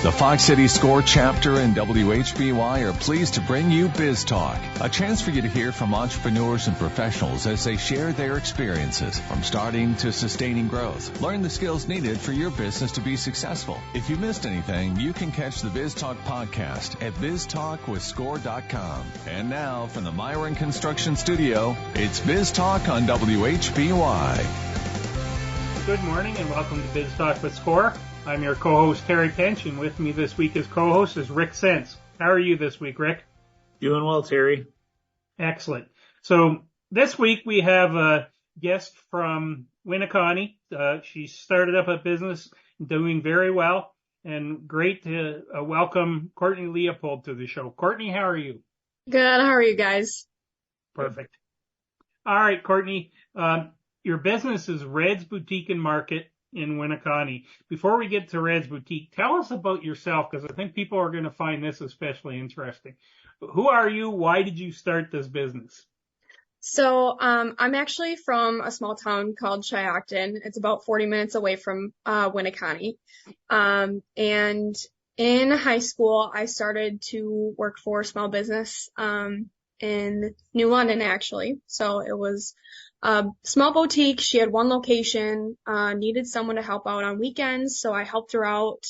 The Fox City SCORE chapter and WHBY are pleased to bring you Biz Talk, a chance for you to hear from entrepreneurs and professionals as they share their experiences from starting to sustaining growth. Learn the skills needed for your business to be successful. If you missed anything, you can catch the Biz Talk podcast at biztalkwithscore.com. And now from the Myron Construction Studio, it's Biz Talk on WHBY. Good morning and welcome to Biz Talk with SCORE. I'm your co-host, Terry Tench, and with me this week as co-host is Rick Sense. How are you this week, Rick? Doing well, Terry. Excellent. So this week we have a guest from Winneconne. She started up a business doing very well, and great to welcome Cortny Leopold to the show. Cortny, how are you? Good. How are you guys? Perfect. All right, Cortny. Your business is Red's Boutique and Market in Winneconne. Before we get to Red's Boutique, tell us about yourself, because I think people are going to find this especially interesting. Who are you? Why did you start this business? So, I'm actually from a small town called Shiocton. It's about 40 minutes away from Winneconne. And in high school, I started to work for a small business in New London, actually. So it was small boutique. She had one location, needed someone to help out on weekends. So I helped her out,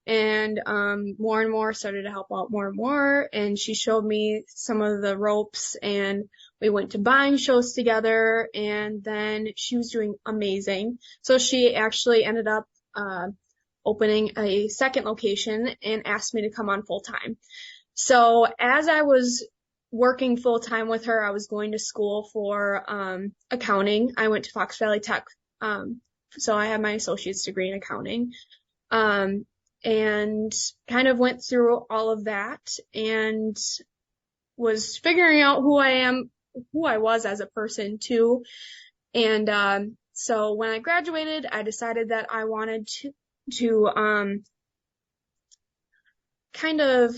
and more and more started to help out more and more. And she showed me some of the ropes, and we went to buying shows together, and then she was doing amazing. So she actually ended up, opening a second location and asked me to come on full time. So as I was working full time with her, I was going to school for accounting. I went to Fox Valley Tech, so I have my associate's degree in accounting, and kind of went through all of that and was figuring out who I was as a person too. And so when I graduated, I decided that I wanted to kind of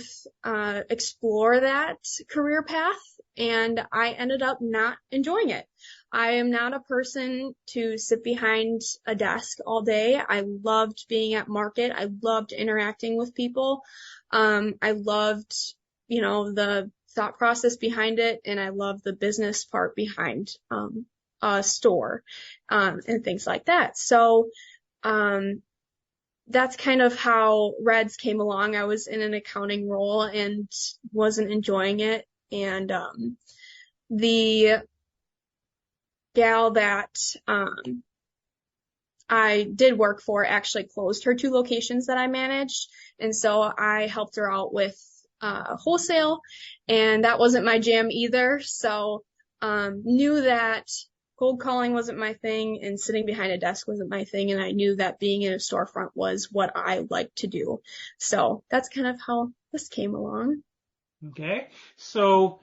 explore that career path, and I ended up not enjoying it. I am not a person to sit behind a desk all day. I loved being at market. I loved interacting with people. I loved, the thought process behind it, and I loved the business part behind a store and things like that. So that's kind of how Reds came along. I was in an accounting role and wasn't enjoying it. And the gal that I did work for actually closed her 2 locations that I managed. And so I helped her out with wholesale, and that wasn't my jam either. So knew that cold calling wasn't my thing, and sitting behind a desk wasn't my thing, and I knew that being in a storefront was what I liked to do. So that's kind of how this came along. Okay. So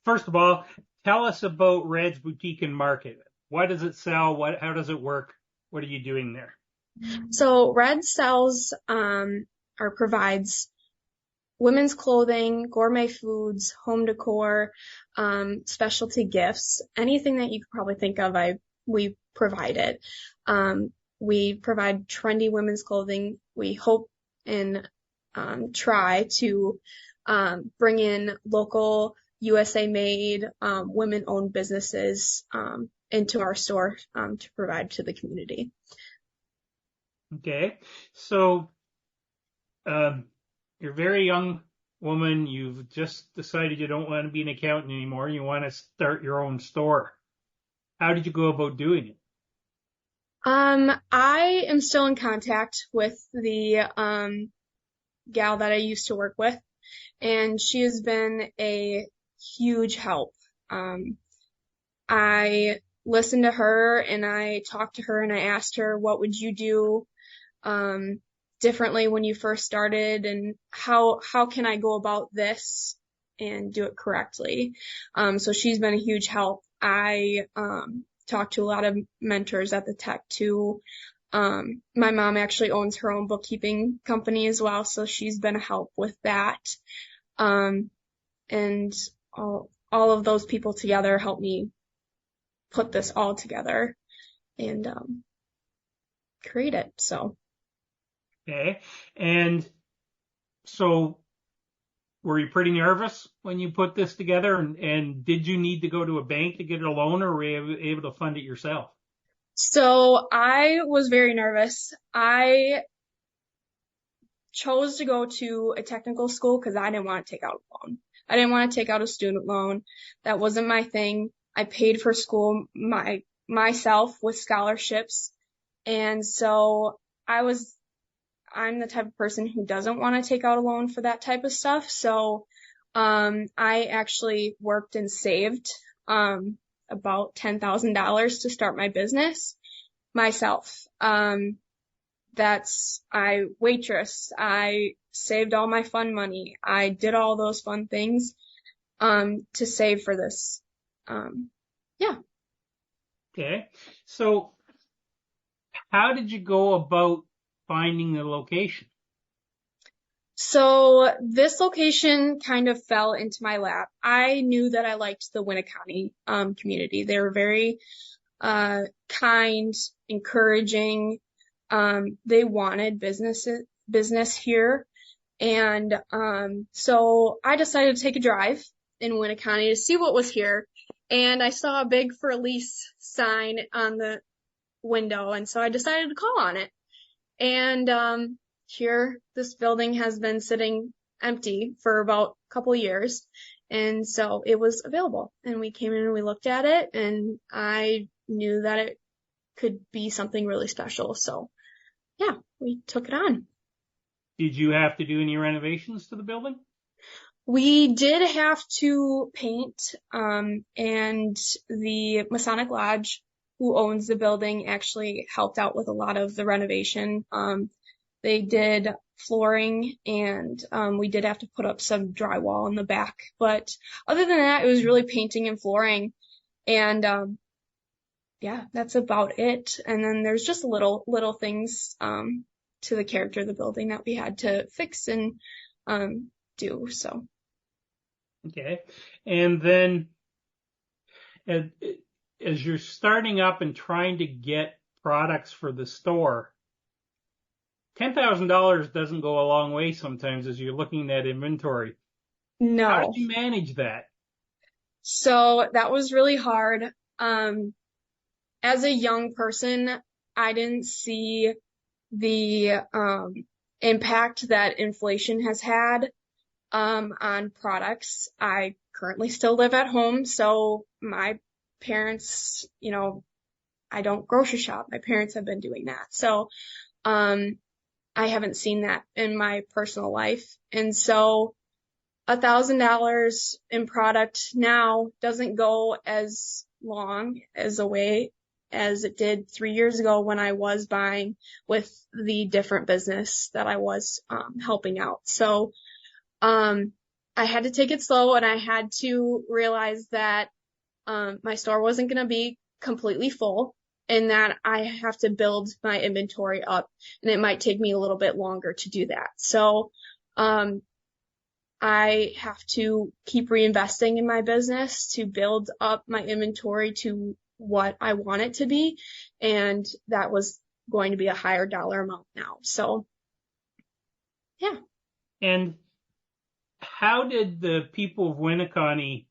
first of all, tell us about Red's Boutique and Market. What does it sell? How does it work? What are you doing there? So Red sells or provides women's clothing, gourmet foods, home decor, specialty gifts, anything that you could probably think of, we provide it. We provide trendy women's clothing. We hope and try to bring in local USA-made, women-owned businesses into our store to provide to the community. Okay. So you're a very young woman. You've just decided you don't want to be an accountant anymore. You want to start your own store. How did you go about doing it? I am still in contact with the gal that I used to work with, and she has been a huge help. I listened to her, and I talked to her, and I asked her, what would you do differently when you first started, and how can I go about this and do it correctly? So she's been a huge help. I talked to a lot of mentors at the tech too. My mom actually owns her own bookkeeping company as well, so she's been a help with that. And all of those people together helped me put this all together and create it. So Okay. And so were you pretty nervous when you put this together? And did you need to go to a bank to get a loan, or were you able to fund it yourself? So I was very nervous. I chose to go to a technical school because I didn't want to take out a loan. I didn't want to take out a student loan. That wasn't my thing. I paid for school myself with scholarships. And so I'm the type of person who doesn't want to take out a loan for that type of stuff. So, I actually worked and saved, about $10,000 to start my business myself. I waitress. I saved all my fun money. I did all those fun things, to save for this. Yeah. Okay. So how did you go about finding the location? So this location kind of fell into my lap. I knew that I liked the Winneconne, community. They were very, kind, encouraging. They wanted business here. And, so I decided to take a drive in Winneconne to see what was here. And I saw a big for lease sign on the window. And so I decided to call on it. And, here, this building has been sitting empty for about a couple years. And so it was available. And we came in and we looked at it, and I knew that it could be something really special. So yeah, we took it on. Did you have to do any renovations to the building? We did have to paint, and the Masonic Lodge, who owns the building, actually helped out with a lot of the renovation. They did flooring, and we did have to put up some drywall in the back. But other than that, it was really painting and flooring. And yeah, that's about it. And then there's just little things to the character of the building that we had to fix and do. So. Okay. And then as you're starting up and trying to get products for the store, $10,000 doesn't go a long way sometimes as you're looking at inventory. How did No. you manage that? So that was really hard. As a young person, I didn't see the impact that inflation has had on products. I currently still live at home, so my parents, I don't grocery shop. My parents have been doing that. So I haven't seen that in my personal life. And so $1,000 in product now doesn't go as long as a way as it did 3 years ago when I was buying with the different business that I was helping out. So I had to take it slow, and I had to realize that my store wasn't going to be completely full, and that I have to build my inventory up, and it might take me a little bit longer to do that. So I have to keep reinvesting in my business to build up my inventory to what I want it to be, and that was going to be a higher dollar amount now. So yeah. And how did the people of Winneconne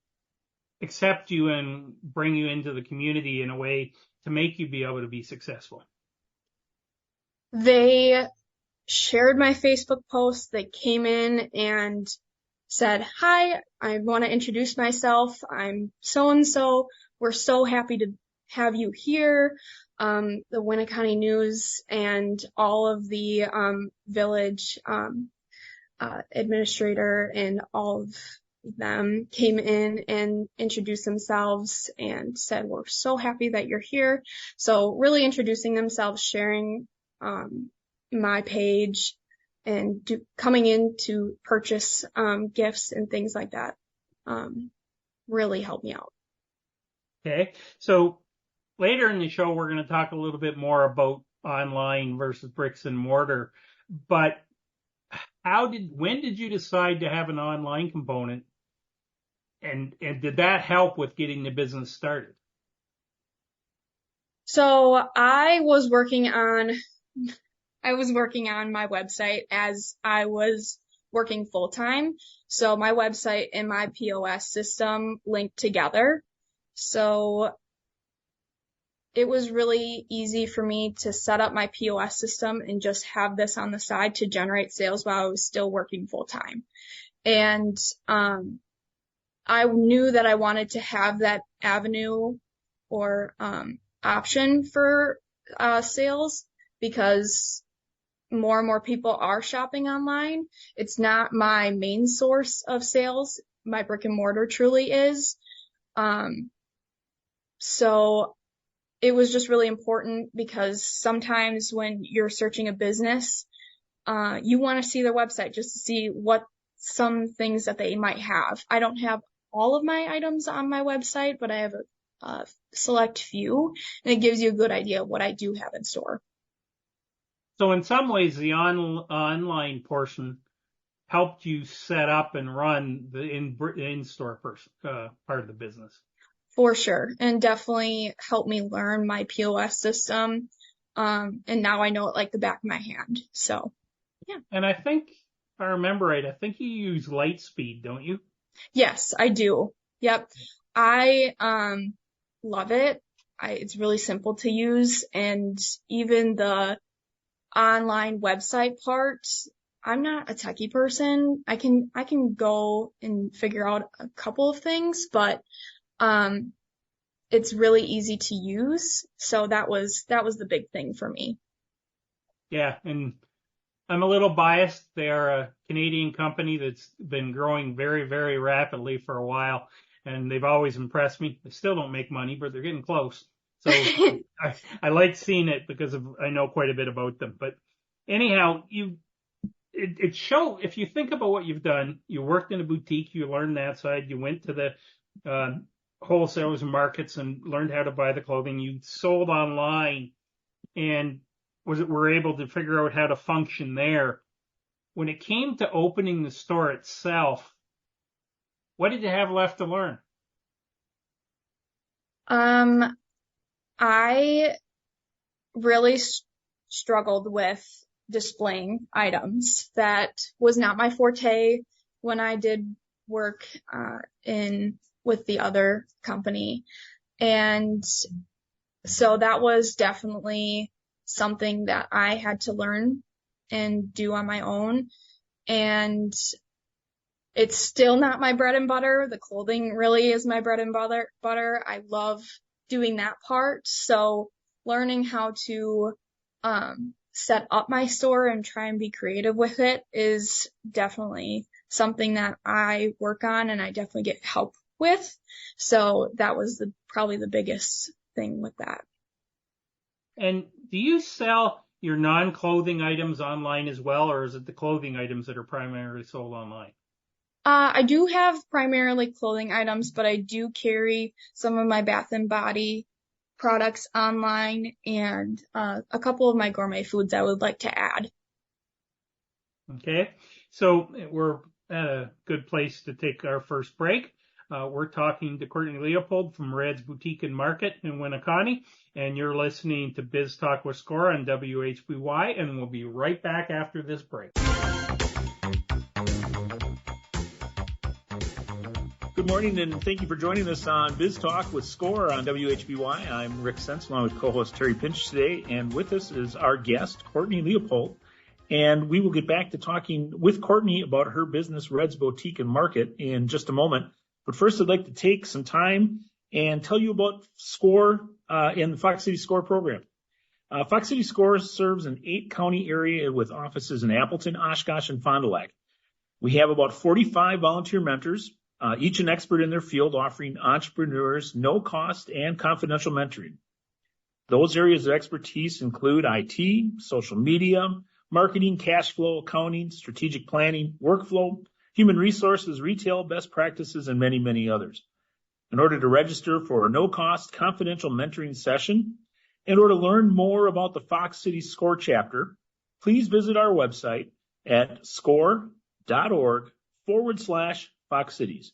accept you and bring you into the community in a way to make you be able to be successful? They shared my Facebook post. They came in and said, "Hi, I want to introduce myself. I'm so and so. We're so happy to have you here." The Winneconne News and all of the village administrator and all of them came in and introduced themselves and said, "We're so happy that you're here." So really introducing themselves, sharing my page, and coming in to purchase gifts and things like that really helped me out. Okay. So later in the show, we're going to talk a little bit more about online versus bricks and mortar. But when did you decide to have an online component? And did that help with getting the business started? So I was working on I was working on my website as I was working full time. So my website and my POS system linked together. So it was really easy for me to set up my POS system and just have this on the side to generate sales while I was still working full time. And I knew that I wanted to have that avenue or option for sales because more and more people are shopping online. It's not my main source of sales. My brick and mortar truly is. So it was just really important because sometimes when you're searching a business, you want to see their website just to see what some things that they might have. I don't have all of my items on my website, but I have a select few, and it gives you a good idea of what I do have in store. So in some ways, the online portion helped you set up and run the in-store part of the business. For sure, and definitely helped me learn my POS system, and now I know it like the back of my hand. So, yeah. And I think, if I remember right, I think you use Lightspeed, don't you? Yes, I do. Yep. I love it. It's really simple to use, and even the online website part, I'm not a techie person. I can go and figure out a couple of things, but it's really easy to use. So that was the big thing for me. Yeah, and I'm a little biased. They are a Canadian company that's been growing very, very rapidly for a while, and they've always impressed me. They still don't make money, but they're getting close. So I like seeing it because I know quite a bit about them. But anyhow, it show, if you think about what you've done, you worked in a boutique, you learned that side, you went to the wholesalers and markets and learned how to buy the clothing, you sold online and were able to figure out how to function there. When it came to opening the store itself, what did you have left to learn? I really struggled with displaying items. That was not my forte when I did work with the other company. And so that was definitely something that I had to learn and do on my own. And it's still not my bread and butter. The clothing really is my bread and butter. I love doing that part. So learning how to set up my store and try and be creative with it is definitely something that I work on and I definitely get help with. So that was probably the biggest thing with that. And do you sell your non-clothing items online as well, or is it the clothing items that are primarily sold online? I do have primarily clothing items, but I do carry some of my Bath and Body products online and a couple of my gourmet foods I would like to add. Okay, so we're at a good place to take our first break. We're talking to Cortny Leopold from Red's Boutique and Market in Winneconne, and you're listening to Biz Talk with Score on WHBY, and we'll be right back after this break. Good morning, and thank you for joining us on Biz Talk with Score on WHBY. I'm Rick Sense, along with co-host Terry Pinch today, and with us is our guest, Cortny Leopold. And we will get back to talking with Cortny about her business, Red's Boutique and Market, in just a moment. But first, I'd like to take some time and tell you about Score and the Fox City Score program. Fox City Score serves an 8-county area with offices in Appleton, Oshkosh, and Fond du Lac. We have about 45 volunteer mentors, each an expert in their field, offering entrepreneurs no-cost and confidential mentoring. Those areas of expertise include IT, social media, marketing, cash flow, accounting, strategic planning, workflow, human resources, retail, best practices, and many, many others. In order to register for a no-cost confidential mentoring session, in order to learn more about the Fox City Score chapter, please visit our website at score.org/Fox Cities.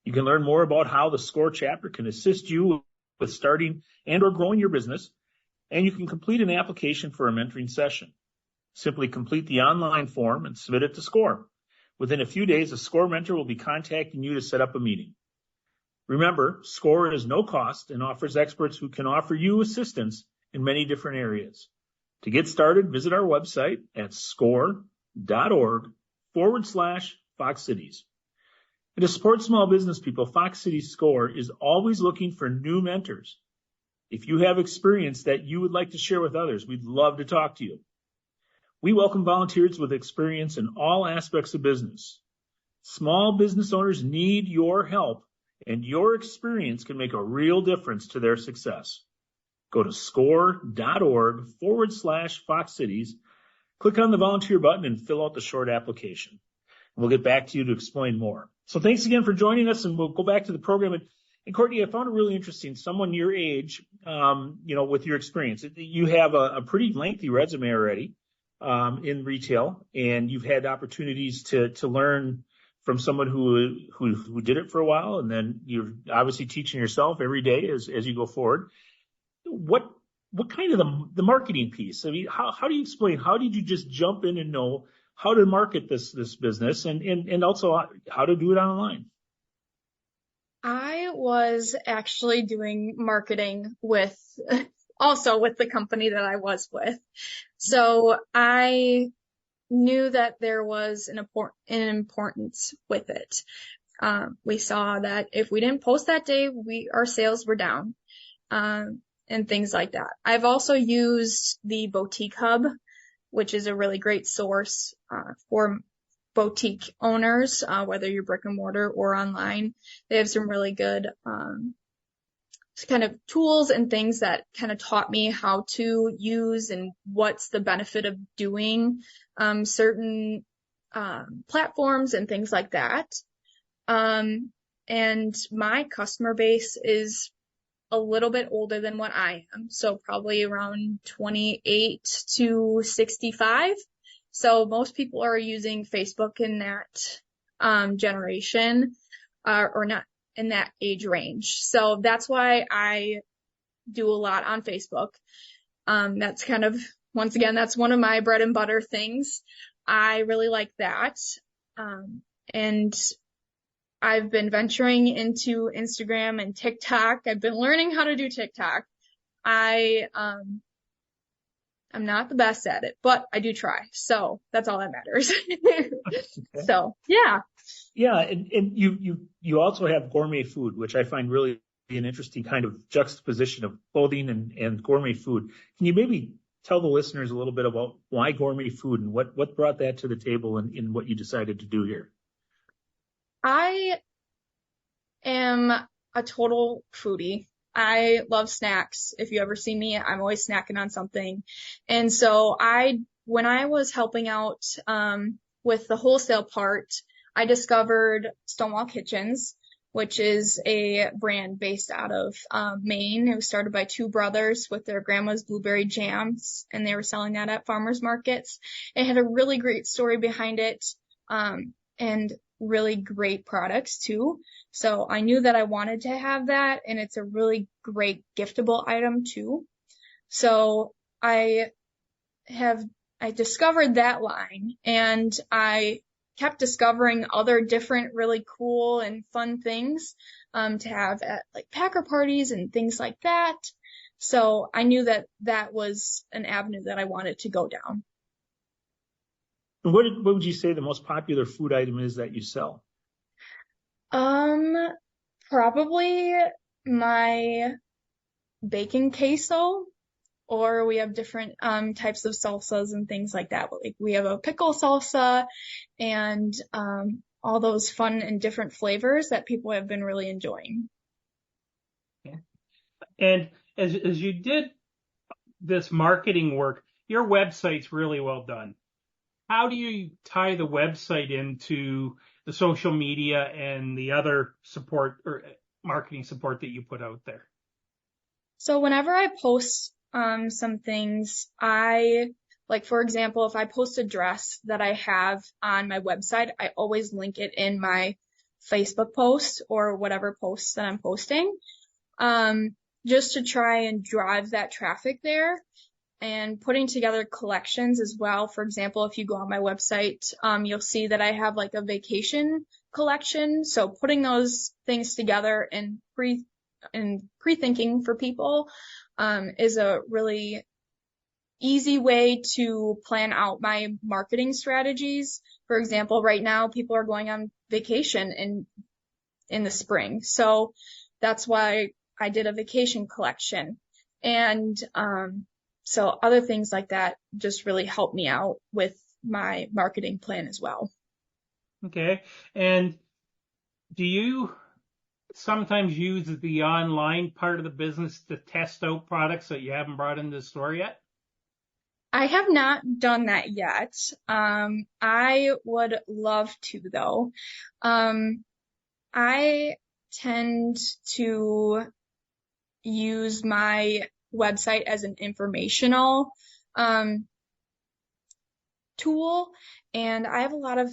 You can learn more about how the Score chapter can assist you with starting and or growing your business, and you can complete an application for a mentoring session. Simply complete the online form and submit it to SCORE. Within a few days, a SCORE mentor will be contacting you to set up a meeting. Remember, SCORE is no cost and offers experts who can offer you assistance in many different areas. To get started, visit our website at score.org/Fox Cities. And to support small business people, Fox Cities SCORE is always looking for new mentors. If you have experience that you would like to share with others, we'd love to talk to you. We welcome volunteers with experience in all aspects of business. Small business owners need your help, and your experience can make a real difference to their success. Go to score.org/Fox Cities, click on the volunteer button, and fill out the short application. We'll get back to you to explain more. So thanks again for joining us, and we'll go back to the program. And Cortny, I found it really interesting. Someone your age, with your experience, you have a pretty lengthy resume already in retail, and you've had opportunities to learn from someone who did it for a while, and then you're obviously teaching yourself every day as you go forward. What kind of the marketing piece? I mean, how do you explain? How did you just jump in and know how to market this business and also how to do it online? I was actually doing marketing also with the company that I was with. So I knew that there was an importance with it. We saw that if we didn't post that day, our sales were down, and things like that. I've also used the Boutique Hub, which is a really great source, for boutique owners, whether you're brick and mortar or online. They have some really good, kind of tools and things that kind of taught me how to use and what's the benefit of doing certain platforms and things like that. And my customer base is a little bit older than what I am, so probably around 28 to 65. So most people are using Facebook in that generation, or not in that age range. So that's why I do a lot on Facebook. That's kind of, once again, that's one of my bread and butter things. I really like that. And I've been venturing into Instagram and TikTok. I've been learning how to do TikTok. I'm not the best at it, but I do try. So that's all that matters. Okay. So, yeah. Yeah. And you also have gourmet food, which I find really an interesting kind of juxtaposition of clothing and gourmet food. Can you maybe tell the listeners a little bit about why gourmet food and what brought that to the table and what you decided to do here? I am a total foodie. I love snacks. If you ever see me, I'm always snacking on something. And so when I was helping out with the wholesale part, I discovered Stonewall Kitchens, which is a brand based out of Maine. It was started by two brothers with their grandma's blueberry jams, and they were selling that at farmers markets. It had a really great story behind it, and really great products too. So I knew that I wanted to have that, and it's a really great giftable item too. So I discovered that line, and I kept discovering other different really cool and fun things to have at like Packer parties and things like that. So I knew that was an avenue that I wanted to go down. And what would you say the most popular food item is that you sell? Probably my bacon queso, or we have different types of salsas and things like that. Like we have a pickle salsa and all those fun and different flavors that people have been really enjoying. Yeah. And as you did this marketing work, your website's really well done. How do you tie the website into the social media and the other support or marketing support that you put out there? So whenever I post some things, for example, if I post a dress that I have on my website, I always link it in my Facebook post or whatever posts that I'm posting, just to try and drive that traffic there. and putting together collections as well. For example, if you go on my website, you'll see that I have like a vacation collection. So putting those things together and pre-thinking for people, is a really easy way to plan out my marketing strategies. For example, right now people are going on vacation in the spring. So that's why I did a vacation collection. And, so other things like that just really help me out with my marketing plan as well. Okay. And do you sometimes use the online part of the business to test out products that you haven't brought into the store yet? I have not done that yet. I would love to though. I tend to use my website as an informational tool, and I have a lot of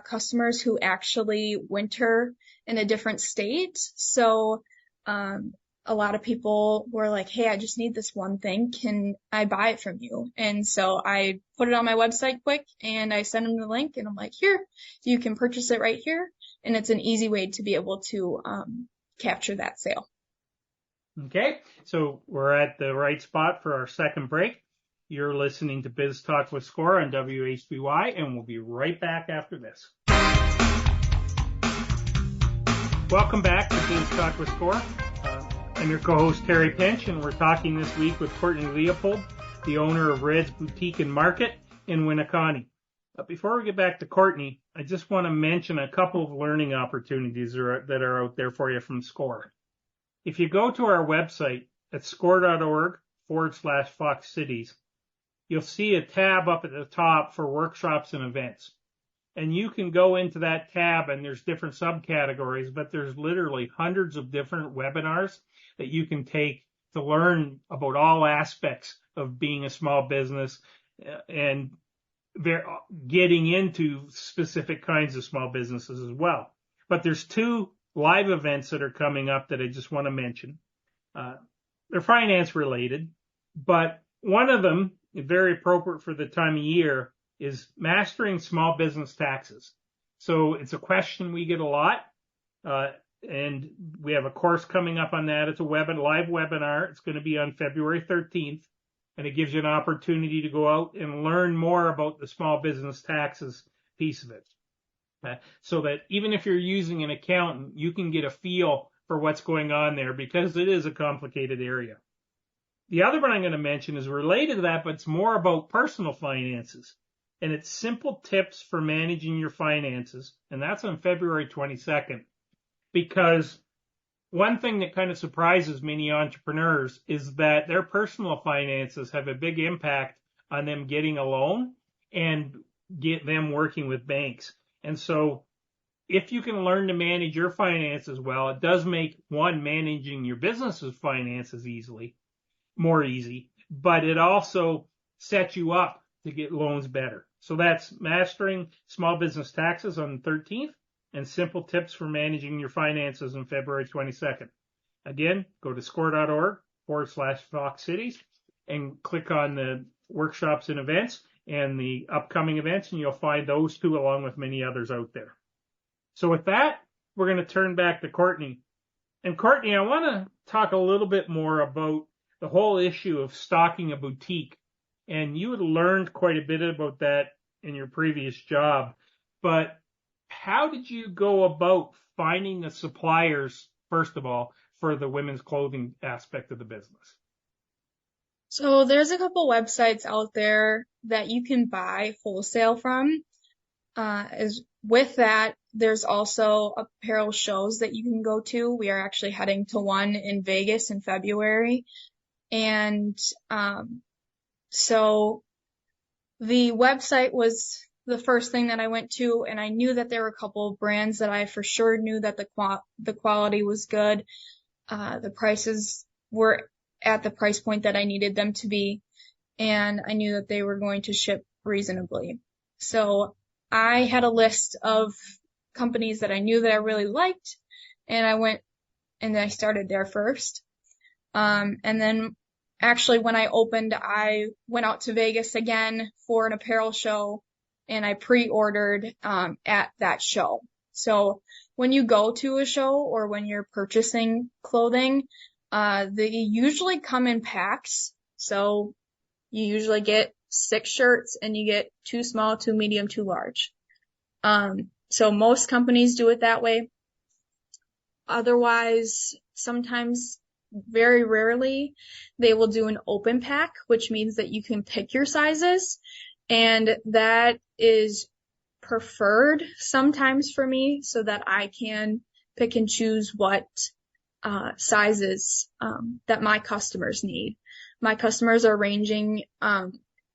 customers who actually winter in a different state. So a lot of people were like, hey, I just need this one thing. Can I buy it from you? And so I put it on my website quick and I send them the link and I'm like, here, you can purchase it right here. And it's an easy way to be able to capture that sale. Okay, so we're at the right spot for our second break. You're listening to Biz Talk with Score on WHBY, and we'll be right back after this. Welcome back to Biz Talk with Score. I'm your co-host, Terry Pinch, and we're talking this week with Cortny Leopold, the owner of Red's Boutique and Market in Winneconne. But before we get back to Cortny, I just want to mention a couple of learning opportunities that are out there for you from Score. If you go to our website at score.org/Fox Cities, you'll see a tab up at the top for workshops and events. And you can go into that tab and there's different subcategories, but there's literally hundreds of different webinars that you can take to learn about all aspects of being a small business and getting into specific kinds of small businesses as well. But there's two live events that are coming up that I just want to mention. They're finance related, but one of them, very appropriate for the time of year, is mastering small business taxes. So it's a question we get a lot, and we have a course coming up on that. It's a live webinar. It's going to be on February 13th, and it gives you an opportunity to go out and learn more about the small business taxes piece of it. So that even if you're using an accountant, you can get a feel for what's going on there because it is a complicated area. The other one I'm going to mention is related to that, but it's more about personal finances. And it's simple tips for managing your finances. And that's on February 22nd. Because one thing that kind of surprises many entrepreneurs is that their personal finances have a big impact on them getting a loan and get them working with banks. And so if you can learn to manage your finances well, it does make managing your business's finances more easy, but it also sets you up to get loans better. So that's mastering small business taxes on the 13th and simple tips for managing your finances on February 22nd. Again, go to score.org/Fox Cities and click on the workshops and events and the upcoming events, and you'll find those two along with many others out there. So with that, we're going to turn back to Cortny. And Cortny, I want to talk a little bit more about the whole issue of stocking a boutique. And you had learned quite a bit about that in your previous job. But how did you go about finding the suppliers, first of all, for the women's clothing aspect of the business? So there's a couple websites out there that you can buy wholesale from. With that, there's also apparel shows that you can go to. We are actually heading to one in Vegas in February. And so the website was the first thing that I went to, and I knew that there were a couple of brands that I for sure knew that the quality was good. The prices were at the price point that I needed them to be, and I knew that they were going to ship reasonably. So I had a list of companies that I knew that I really liked, and I went and I started there first. And then actually, when I opened, I went out to Vegas again for an apparel show, and I pre-ordered at that show. So when you go to a show or when you're purchasing clothing, they usually come in packs. So you usually get 6 shirts and you get 2 small, 2 medium, 2 large. So most companies do it that way. Otherwise, sometimes, very rarely, they will do an open pack, which means that you can pick your sizes, and that is preferred sometimes for me so that I can pick and choose what sizes that my customers need. My customers are ranging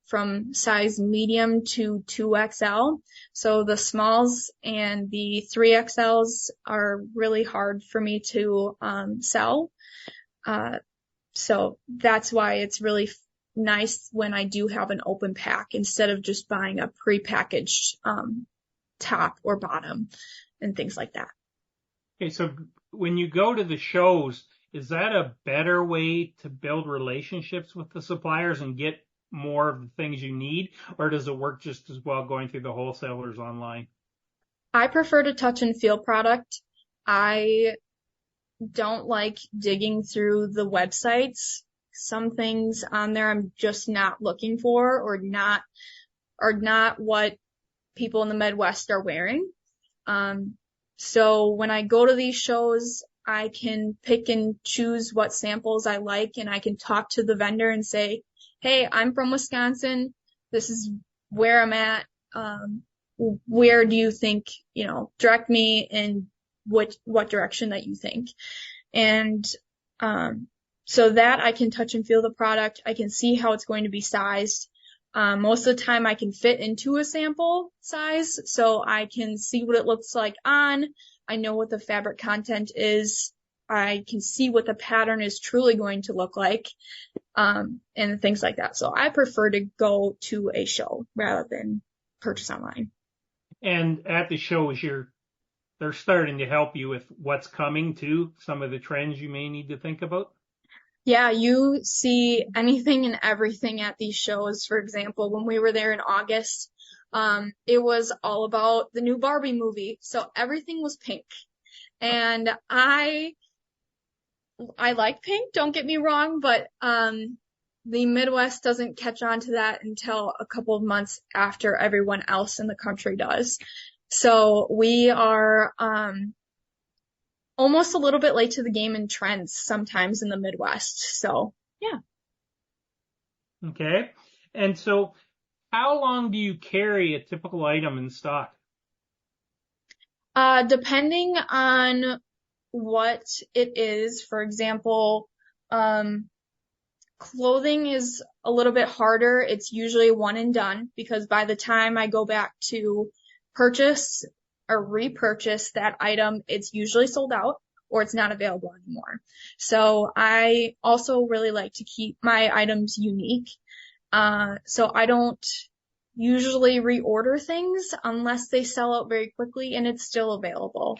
from size medium to 2XL. So the smalls and the 3XLs are really hard for me to sell. So that's why it's really nice when I do have an open pack instead of just buying a prepackaged top or bottom and things like that. Okay, so when you go to the shows, is that a better way to build relationships with the suppliers and get more of the things you need, or does it work just as well going through the wholesalers online? I prefer to touch and feel product. I don't like digging through the websites. Some things on there I'm just not looking for or not what people in the Midwest are wearing. So when I go to these shows, I can pick and choose what samples I like, and I can talk to the vendor and say, hey, I'm from Wisconsin. This is where I'm at. Where do you think, direct me in what direction that you think. And so that I can touch and feel the product. I can see how it's going to be sized. Most of the time I can fit into a sample size, so I can see what it looks like on. I know what the fabric content is. I can see what the pattern is truly going to look like, and things like that. So I prefer to go to a show rather than purchase online. And at the shows, they're starting to help you with what's coming too, some of the trends you may need to think about. Yeah, you see anything and everything at these shows. For example, when we were there in August, it was all about the new Barbie movie. So everything was pink. And I like pink, don't get me wrong, but the Midwest doesn't catch on to that until a couple of months after everyone else in the country does. So we are almost a little bit late to the game in trends sometimes in the Midwest. So, yeah. Okay. And so how long do you carry a typical item in stock? Depending on what it is, for example, clothing is a little bit harder. It's usually one and done because by the time I go back to purchase or repurchase that item, it's usually sold out or it's not available anymore. So I also really like to keep my items unique. So I don't usually reorder things unless they sell out very quickly and it's still available.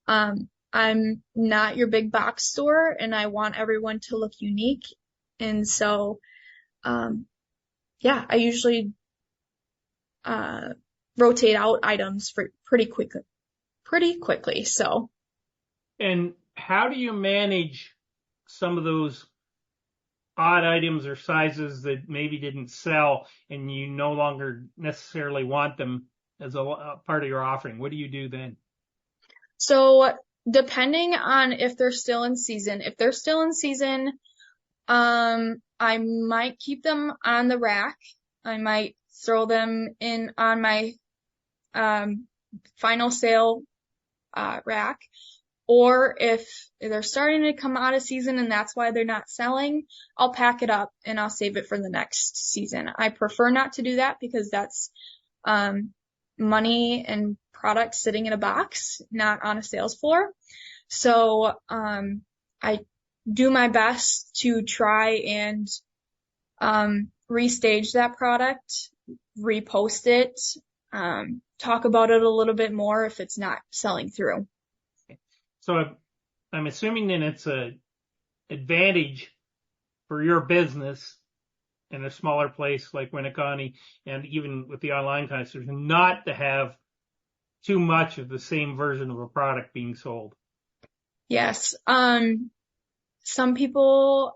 I'm not your big box store and I want everyone to look unique. And so, I usually, rotate out items for pretty quickly. So. And how do you manage some of those odd items or sizes that maybe didn't sell and you no longer necessarily want them as a part of your offering? What do you do then? So depending on if they're still in season, I might keep them on the rack. I might throw them in on my final sale rack. Or if they're starting to come out of season and that's why they're not selling, I'll pack it up and I'll save it for the next season. I prefer not to do that because that's money and product sitting in a box, not on a sales floor. So I do my best to try and restage that product, repost it, talk about it a little bit more if it's not selling through. So I'm assuming then it's a advantage for your business in a smaller place like Winneconne, and even with the online customers, not to have too much of the same version of a product being sold? Yes. Some people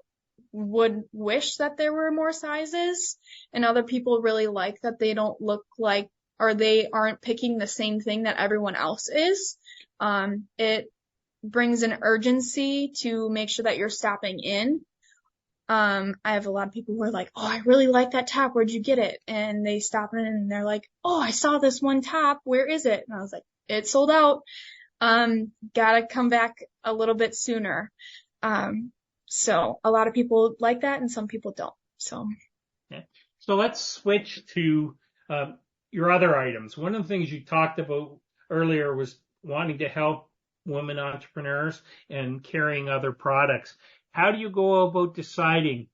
would wish that there were more sizes, and other people really like that they don't look like, or they aren't picking the same thing that everyone else is. It brings an urgency to make sure that you're stopping in. I have a lot of people who are like, oh, I really like that top. Where'd you get it? And they stop in and they're like, oh, I saw this one top. Where is it? And I was like, it's sold out. Gotta come back a little bit sooner. So a lot of people like that and some people don't. So. Okay. So let's switch to, your other items. One of the things you talked about earlier was wanting to help women entrepreneurs and carrying other products. How do you go about deciding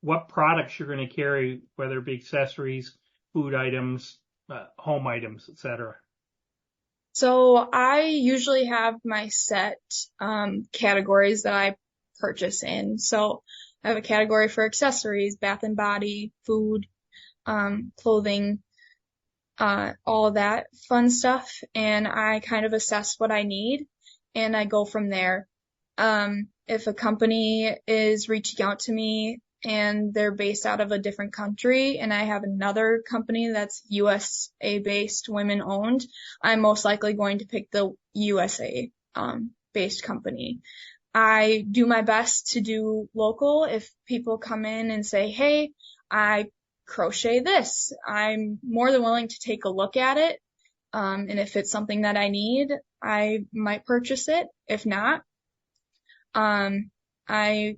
what products you're going to carry, whether it be accessories, food items, home items, etc.? So I usually have my set categories that I purchase in. So I have a category for accessories, bath and body, food, clothing, all of that fun stuff. And I kind of assess what I need and I go from there. If a company is reaching out to me and they're based out of a different country and I have another company that's USA based, women owned, I'm most likely going to pick the USA based company. I do my best to do local. If people come in and say, hey, I crochet this, I'm more than willing to take a look at it. And if it's something that I need, I might purchase it. If not, I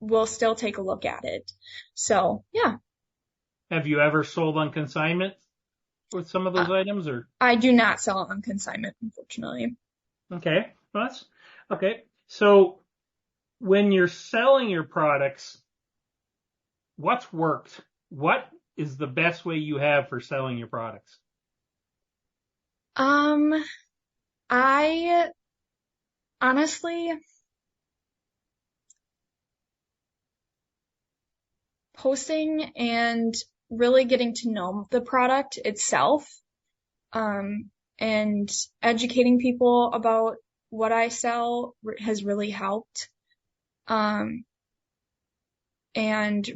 will still take a look at it. So, yeah. Have you ever sold on consignment with some of those items, or? I do not sell on consignment, unfortunately. Okay. Well, that's okay. So when you're selling your products, what's worked? What is the best way you have for selling your products? I honestly, posting and really getting to know the product itself, and educating people about what I sell has really helped. And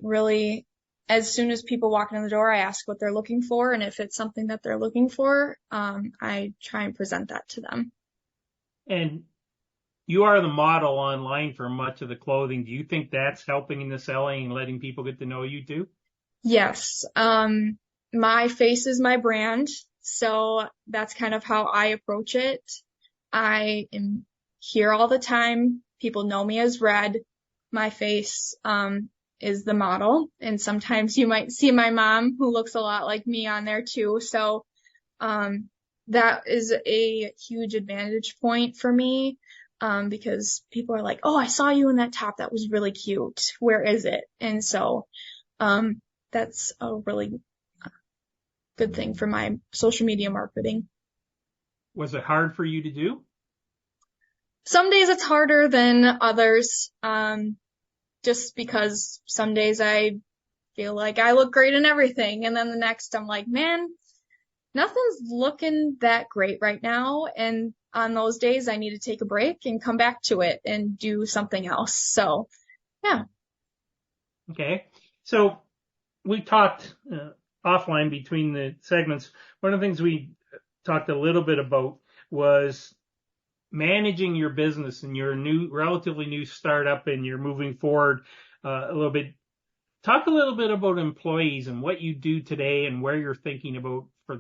really, as soon as people walk in the door, I ask what they're looking for. And if it's something that they're looking for, I try and present that to them. And you are the model online for much of the clothing. Do you think that's helping in the selling and letting people get to know you too? Yes. My face is my brand. So that's kind of how I approach it. I am here all the time. People know me as Red. My face, is the model. And sometimes you might see my mom, who looks a lot like me, on there too. So, that is a huge advantage point for me. Because people are like, oh, I saw you in that top. That was really cute. Where is it? And so, that's a really good thing for my social media marketing. Was it hard for you to do? Some days it's harder than others. Just because some days I feel like I look great in everything. And then the next I'm like, man, nothing's looking that great right now. And on those days I need to take a break and come back to it and do something else. So, yeah. Okay. So we talked offline between the segments. One of the things we talked a little bit about was managing your business, and you're a relatively new startup and you're moving forward a little bit. Talk a little bit about employees and what you do today and where you're thinking about for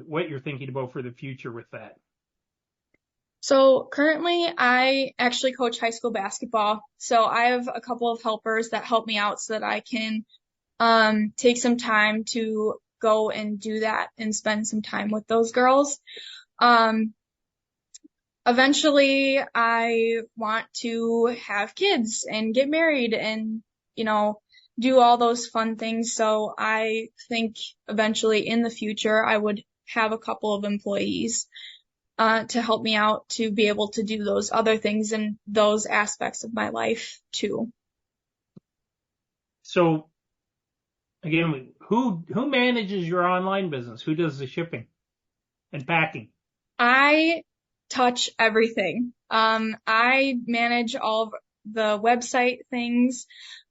the future with that. So currently I actually coach high school basketball. So I have a couple of helpers that help me out so that I can take some time to go and do that and spend some time with those girls. Eventually I want to have kids and get married and, do all those fun things. So I think eventually in the future I would have a couple of employees to help me out to be able to do those other things and those aspects of my life too. So again, who manages your online business? Who does the shipping and packing? I touch everything. I manage all of the website things.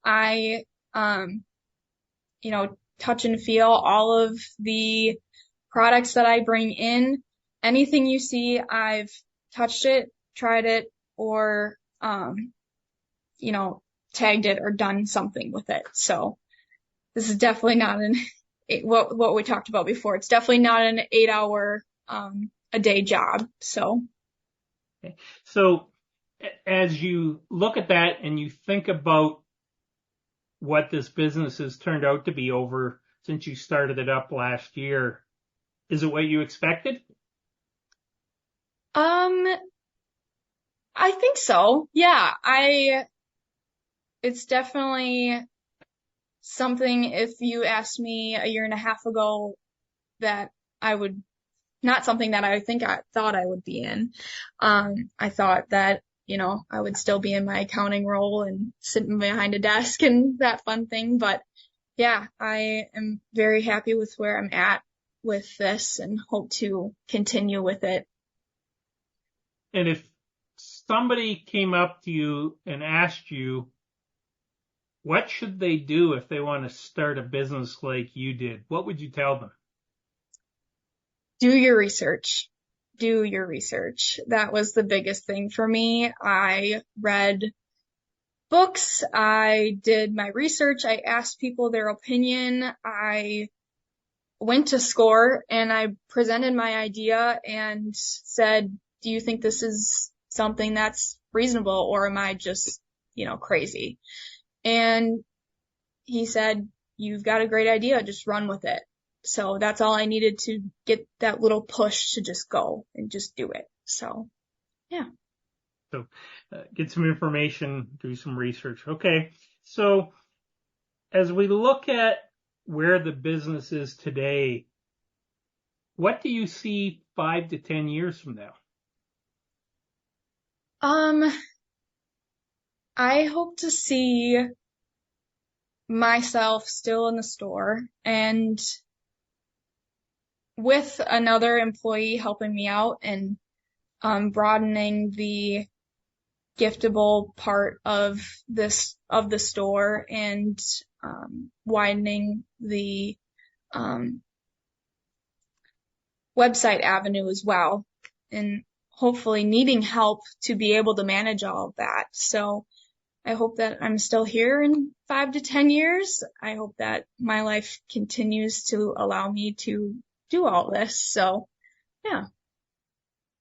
I, touch and feel all of the products that I bring in. Anything you see, I've touched it, tried it, or, tagged it or done something with it. So this is definitely not what we talked about before. It's definitely not an 8-hour, a day job. So. Okay. So as you look at that and you think about what this business has turned out to be over since you started it up last year, is it what you expected? I think so. Yeah, it's definitely something if you asked me a year and a half ago that not something that I thought I would be in. I thought that, I would still be in my accounting role and sitting behind a desk and that fun thing. But yeah, I am very happy with where I'm at with this and hope to continue with it. And if somebody came up to you and asked you, what should they do if they want to start a business like you did, what would you tell them? Do your research. Do your research. That was the biggest thing for me. I read books. I did my research. I asked people their opinion. I went to SCORE and I presented my idea and said, do you think this is something that's reasonable or am I just, crazy? And he said, you've got a great idea. Just run with it. So that's all I needed to get that little push to just go and just do it. So, yeah. So get some information, do some research. Okay. So as we look at where the business is today, what do you see 5 to 10 years from now? I hope to see myself still in the store and with another employee helping me out and broadening the giftable part of the store and widening the website avenue as well, and hopefully needing help to be able to manage all of that. So I hope that I'm still here in 5 to 10 years. I hope that my life continues to allow me to do all this. So, yeah.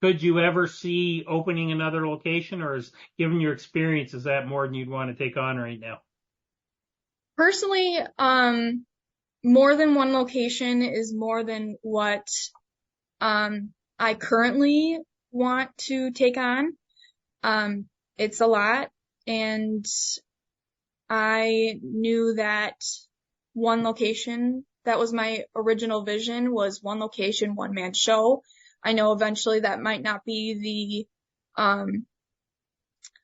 Could you ever see opening another location, or given your experience, is that more than you'd want to take on right now? Personally, more than one location is more than what I currently want to take on. It's a lot, and I knew that one location, that was my original vision, was one location, one man show. I know eventually that might not be the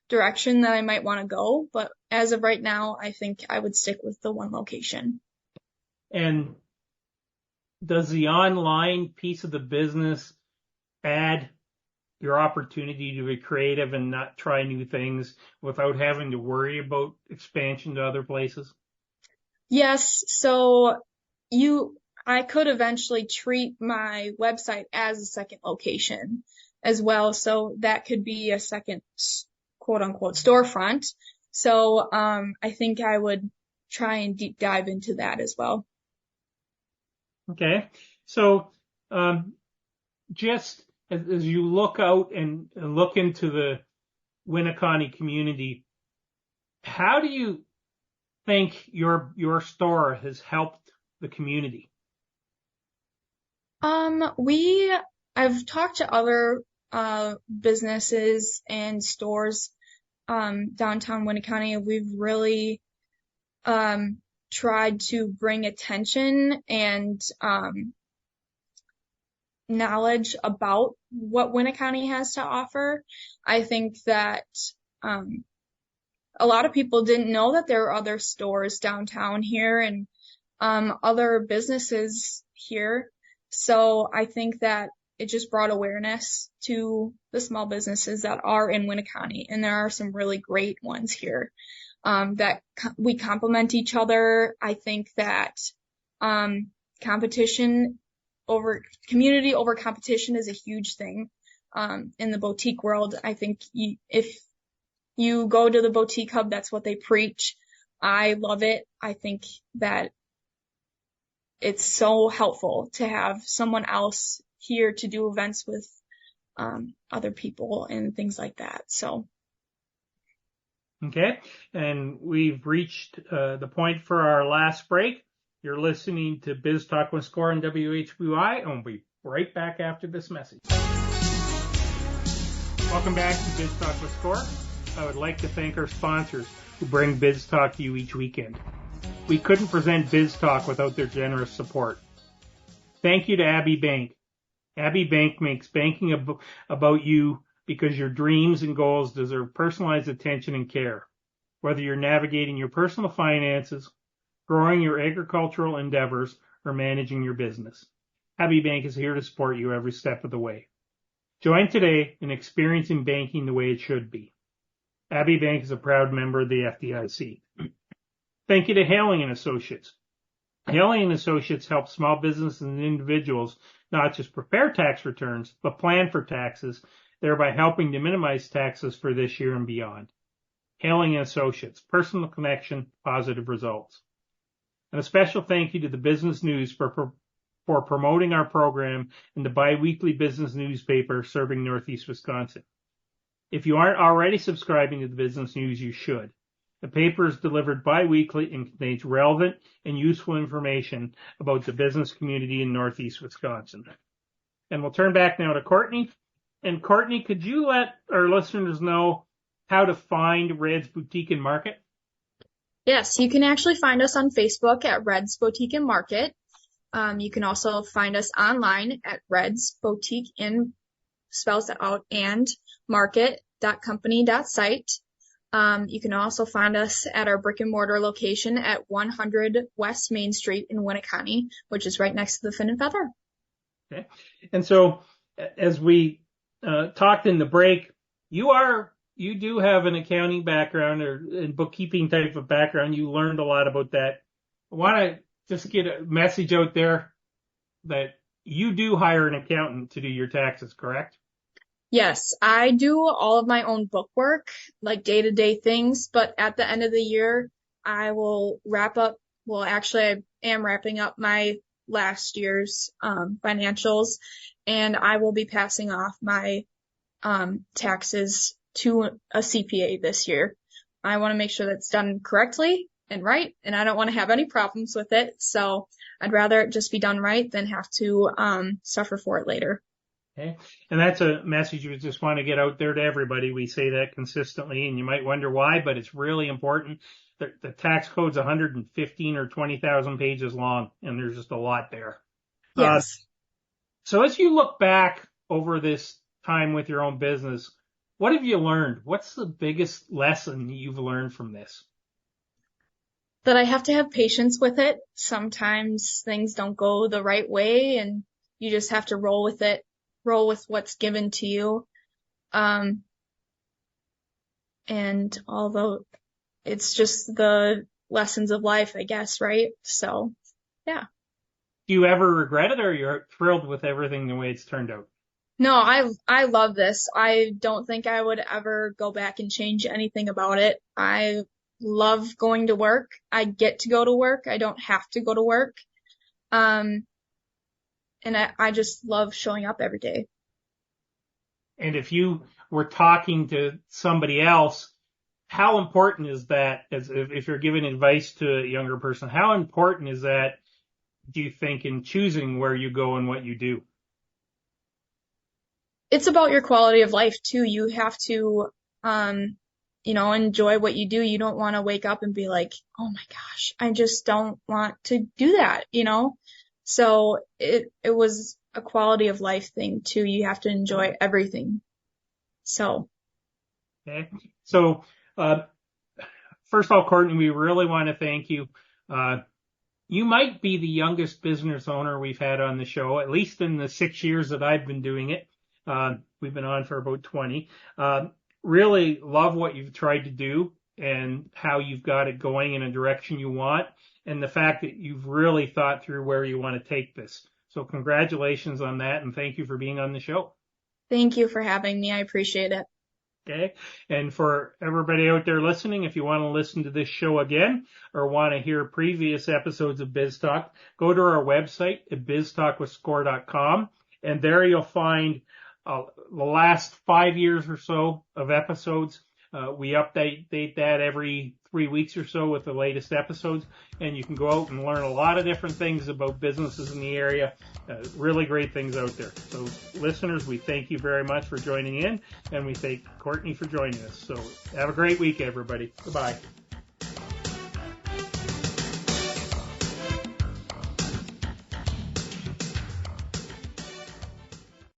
direction that I might want to go, but as of right now, I think I would stick with the one location. And does the online piece of the business add your opportunity to be creative and not try new things without having to worry about expansion to other places? Yes, so I could eventually treat my website as a second location as well, so that could be a second quote unquote storefront. So I think I would try and deep dive into that as well. Okay. So just as you look out and look into the Winneconne community, how do you think your store has helped the community? I've talked to other businesses and stores downtown Winneconne. We've really tried to bring attention and knowledge about what Winneconne has to offer. I think that a a lot of people didn't know that there were other stores downtown here and other businesses here. So I think that it just brought awareness to the small businesses that are in Winneconne. And there are some really great ones here that we complement each other. I think that community over competition is a huge thing in the boutique world. I think if you go to the boutique hub, that's what they preach. I love it. I think that it's so helpful to have someone else here to do events with other people and things like that. So. Okay. And we've reached the point for our last break. You're listening to Biz Talk with Score on WHBY, and we'll be right back after this message. Welcome back to Biz Talk with Score. I would like to thank our sponsors who bring Biz Talk to you each weekend. We couldn't present Biz Talk without their generous support. Thank you to Abbey Bank. Abbey Bank makes banking about you because your dreams and goals deserve personalized attention and care. Whether you're navigating your personal finances, growing your agricultural endeavors, or managing your business, Abbey Bank is here to support you every step of the way. Join today in experiencing banking the way it should be. Abbey Bank is a proud member of the FDIC. Thank you to Hailing & Associates. Hailing & Associates helps small businesses and individuals not just prepare tax returns, but plan for taxes, thereby helping to minimize taxes for this year and beyond. Hailing & Associates, personal connection, positive results. And a special thank you to the Business News for promoting our program in the bi-weekly business newspaper serving Northeast Wisconsin. If you aren't already subscribing to the Business News, you should. The paper is delivered bi-weekly and contains relevant and useful information about the business community in Northeast Wisconsin. And we'll turn back now to Cortny. And Cortny, could you let our listeners know how to find Red's Boutique and Market? Yes, you can actually find us on Facebook at Red's Boutique and Market. You can also find us online at Red's Boutique and spells it out and market.company.site. You can also find us at our brick and mortar location at 100 West Main Street in Winneconne, which is right next to the Fin and Feather. Okay. And so as we talked in the break, you do have an accounting background or in bookkeeping type of background. You learned a lot about that. I want to just get a message out there that you do hire an accountant to do your taxes, correct? Yes, I do all of my own book work, like day-to-day things, but at the end of the year, I will wrap up. Well, actually, I am wrapping up my last year's financials, and I will be passing off my taxes to a CPA this year. I want to make sure that's done correctly and right, and I don't want to have any problems with it, so I'd rather it just be done right than have to suffer for it later. Okay. And that's a message we just want to get out there to everybody. We say that consistently, and you might wonder why, but it's really important. The tax code's 115 or 20,000 pages long, and there's just a lot there. Yes. So as you look back over this time with your own business, what have you learned? What's the biggest lesson you've learned from this? That I have to have patience with it. Sometimes things don't go the right way, and you just have to roll with it. Roll with what's given to you. And although it's just the lessons of life, I guess, right? So, yeah. Do you ever regret it, or you're thrilled with everything the way it's turned out? No, I love this. I don't think I would ever go back and change anything about it. I love going to work. I get to go to work. I don't have to go to work. And I just love showing up every day. And if you were talking to somebody else, how important is that, as if you're giving advice to a younger person, how important is that, do you think, in choosing where you go and what you do? It's about your quality of life too. You have to, enjoy what you do. You don't want to wake up and be like, oh my gosh, I just don't want to do that, So it was a quality of life thing too. You have to enjoy everything. So. Okay. So, first of all, Cortny, we really want to thank you. You might be the youngest business owner we've had on the show, at least in the 6 years that I've been doing it. We've been on for about 20. Really love what you've tried to do and how you've got it going in a direction you want, and the fact that you've really thought through where you want to take this. So congratulations on that, and thank you for being on the show. Thank you for having me. I appreciate it. Okay. And for everybody out there listening, if you want to listen to this show again or want to hear previous episodes of Biz Talk, go to our website at biztalkwithscore.com, and there you'll find the last 5 years or so of episodes. We update that every 3 weeks or so with the latest episodes, and you can go out and learn a lot of different things about businesses in the area. Really great things out there. So listeners, we thank you very much for joining in, and we thank Cortny for joining us. So have a great week, everybody. Goodbye.